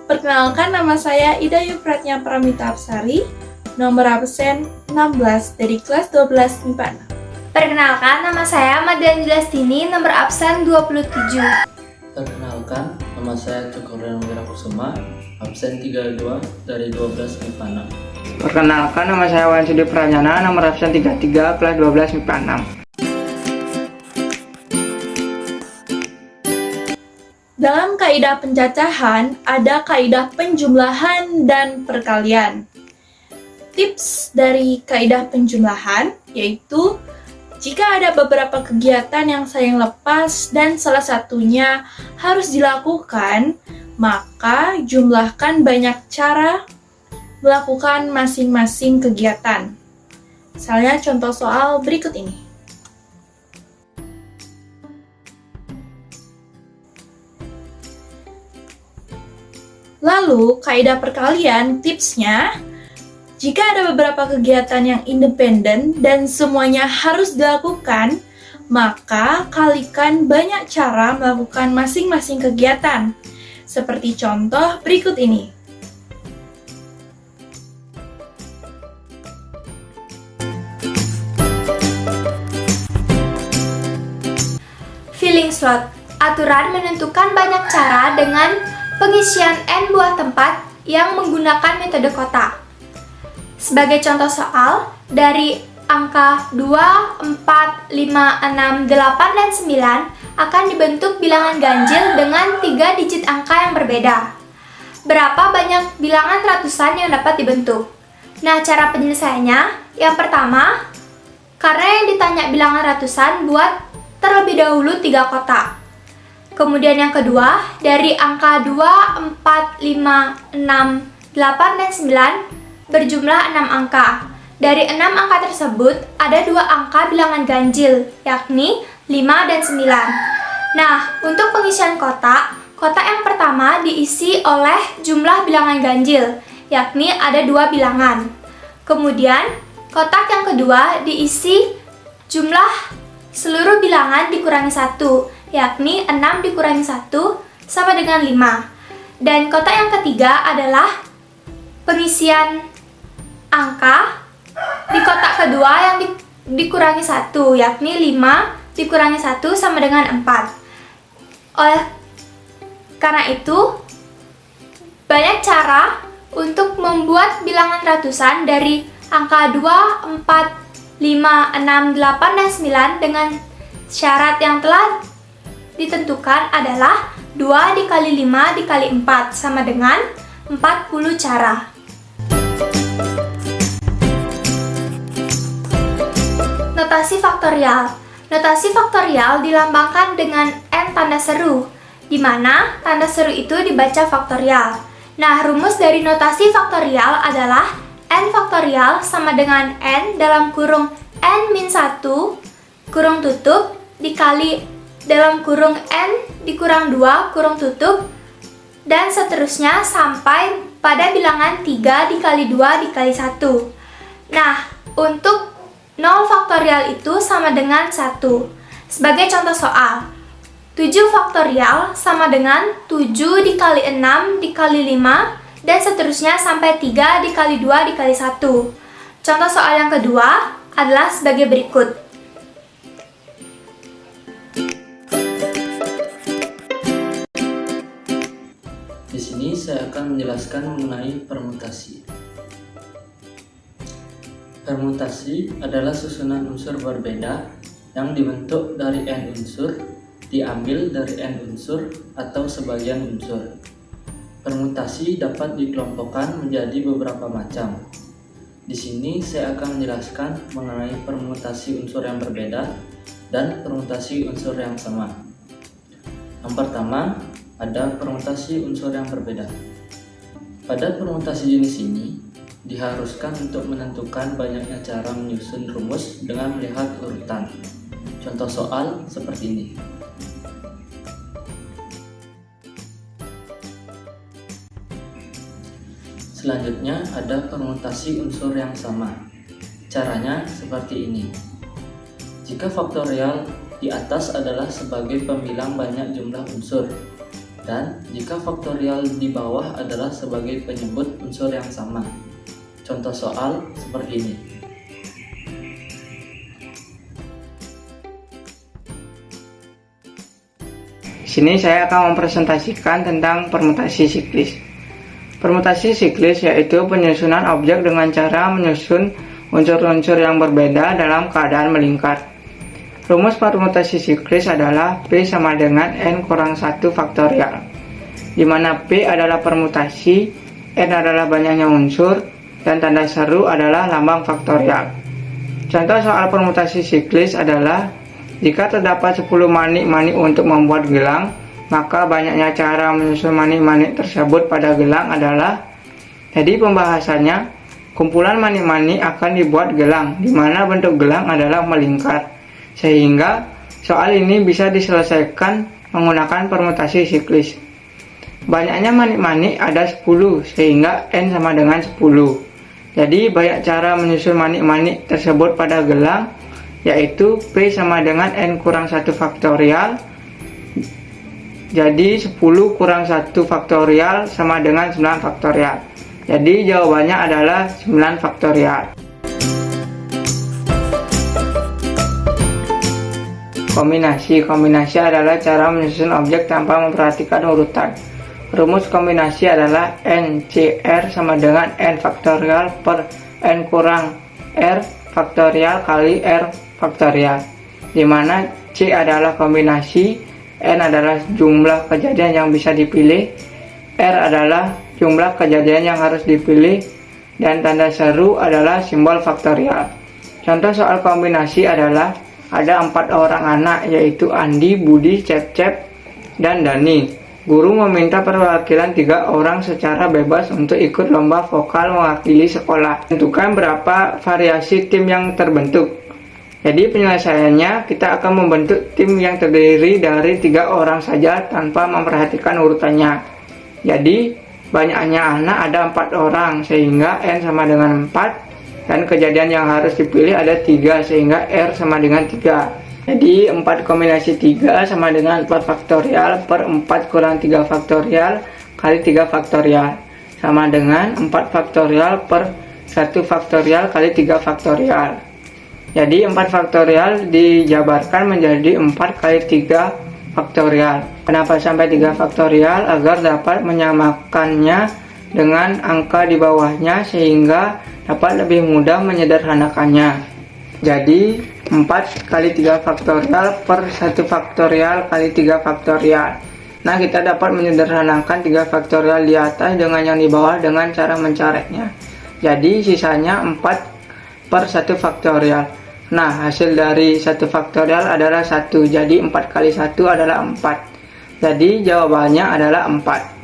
Perkenalkan, nama saya Ida Yufratnya Pramita Apsari, nomor absen 16 dari kelas 12 MIPA 6. Perkenalkan, nama saya Madian Julastini, nomor absen 27. Perkenalkan, nama saya Cokordan Wirakusuma, absen 32 dari 12 MIPA 6. Perkenalkan, nama saya Wan Sudi Pranyana, nomor absen 33, kelas 12 MIPA 6. Dalam kaidah pencacahan, ada kaidah penjumlahan dan perkalian. Tips dari kaidah penjumlahan yaitu jika ada beberapa kegiatan yang saling lepas dan salah satunya harus dilakukan, maka jumlahkan banyak cara melakukan masing-masing kegiatan. Misalnya contoh soal berikut ini. Lalu, kaidah perkalian, tipsnya, jika ada beberapa kegiatan yang independen dan semuanya harus dilakukan, maka kalikan banyak cara melakukan masing-masing kegiatan. Seperti contoh berikut ini. Filling slot. Aturan menentukan banyak cara dengan pengisian N buah tempat yang menggunakan metode kotak. Sebagai contoh soal, dari angka 2, 4, 5, 6, 8, dan 9 akan dibentuk bilangan ganjil dengan 3 digit angka yang berbeda. Berapa banyak bilangan ratusan yang dapat dibentuk? Nah, cara penyelesaiannya, yang pertama, karena yang ditanya bilangan ratusan, buat terlebih dahulu 3 kotak. Kemudian yang kedua, dari angka 2, 4, 5, 6, 8, dan 9 berjumlah 6 angka. Dari 6 angka tersebut, ada 2 angka bilangan ganjil, yakni 5 dan 9. Nah, untuk pengisian kotak, kotak yang pertama diisi oleh jumlah bilangan ganjil, yakni ada 2 bilangan. Kemudian, kotak yang kedua diisi jumlah seluruh bilangan dikurangi 1, yakni 6 dikurangi 1 sama dengan 5. Dan kotak yang ketiga adalah pengisian angka di kotak kedua yang dikurangi 1, yakni 5 dikurangi 1 sama dengan 4. Oleh karena itu, banyak cara untuk membuat bilangan ratusan dari angka 2, 4, 5, 6, 8, dan 9 dengan syarat yang telah ditentukan adalah 2 dikali 5 dikali 4 sama dengan 40 cara. Notasi faktorial. Notasi faktorial dilambangkan dengan N tanda seru, di mana tanda seru itu dibaca faktorial. Nah, rumus dari notasi faktorial adalah N faktorial sama dengan N dalam kurung N-1 kurung tutup dikali dalam kurung N dikurang 2 kurung tutup, dan seterusnya sampai pada bilangan 3 dikali 2 dikali 1. Nah, untuk 0 faktorial itu sama dengan 1. Sebagai contoh soal, 7 faktorial sama dengan 7 dikali 6 dikali 5, dan seterusnya sampai 3 dikali 2 dikali 1. Contoh soal yang kedua adalah sebagai berikut. Di sini saya akan menjelaskan mengenai permutasi. Permutasi adalah susunan unsur berbeda yang dibentuk dari N unsur, diambil dari N unsur atau sebagian unsur. Permutasi dapat dikelompokkan menjadi beberapa macam. Di sini saya akan menjelaskan mengenai permutasi unsur yang berbeda dan permutasi unsur yang sama. Yang pertama, ada permutasi unsur yang berbeda. Pada permutasi jenis ini, diharuskan untuk menentukan banyaknya cara menyusun rumus dengan melihat urutan. Contoh soal seperti ini. Selanjutnya ada permutasi unsur yang sama. Caranya seperti ini. Jika faktorial di atas adalah sebagai pembilang banyak jumlah unsur, Dan jika faktorial di bawah adalah sebagai penyebut unsur yang sama. Contoh soal seperti ini. Di sini saya akan mempresentasikan tentang permutasi siklis. Permutasi siklis yaitu penyusunan objek dengan cara menyusun unsur-unsur yang berbeda dalam keadaan melingkar. Rumus permutasi siklis adalah P sama dengan N kurang 1 faktorial, di mana P adalah permutasi, N adalah banyaknya unsur, dan tanda seru adalah lambang faktorial. Contoh soal permutasi siklis adalah jika terdapat 10 manik-manik untuk membuat gelang, maka banyaknya cara menyusun manik-manik tersebut pada gelang adalah. Jadi pembahasannya, kumpulan manik-manik akan dibuat gelang, di mana bentuk gelang adalah melingkar. Sehingga soal ini bisa diselesaikan menggunakan permutasi siklis. Banyaknya manik-manik ada 10, sehingga N sama dengan 10. Jadi banyak cara menyusun manik-manik tersebut pada gelang, yaitu P sama dengan N kurang 1 faktorial. Jadi 10 kurang 1 faktorial sama dengan 9 faktorial. Jadi jawabannya adalah 9 faktorial. Kombinasi adalah cara menyusun objek tanpa memperhatikan urutan. Rumus kombinasi adalah NCR sama dengan N faktorial per N kurang R faktorial kali R faktorial, di mana C adalah kombinasi, N adalah jumlah kejadian yang bisa dipilih, R adalah jumlah kejadian yang harus dipilih, dan tanda seru adalah simbol faktorial. Contoh soal kombinasi adalah ada 4 orang anak, yaitu Andi, Budi, Cep-Cep, dan Dani. Guru meminta perwakilan 3 orang secara bebas untuk ikut lomba vokal mewakili sekolah. Tentukan berapa variasi tim yang terbentuk. Jadi penyelesaiannya, kita akan membentuk tim yang terdiri dari 3 orang saja tanpa memperhatikan urutannya. Jadi banyaknya anak ada 4 orang, sehingga N sama dengan 4, dan kejadian yang harus dipilih ada 3, sehingga R sama dengan 3. Jadi 4 kombinasi 3 sama dengan 4 faktorial per 4 kurang 3 faktorial kali 3 faktorial, sama dengan 4 faktorial per 1 faktorial kali 3 faktorial. Jadi 4 faktorial dijabarkan menjadi 4 kali 3 faktorial. Kenapa sampai 3 faktorial? Agar dapat menyamakannya dengan angka di bawahnya sehingga dapat lebih mudah menyederhanakannya. Jadi 4 kali 3 faktorial per 1 faktorial kali 3 faktorial. Nah, kita dapat menyederhanakan 3 faktorial di atas dengan yang di bawah dengan cara mencoretnya. Jadi sisanya 4 per 1 faktorial. Nah, hasil dari 1 faktorial adalah 1. Jadi 4 kali 1 adalah 4. Jadi jawabannya adalah 4.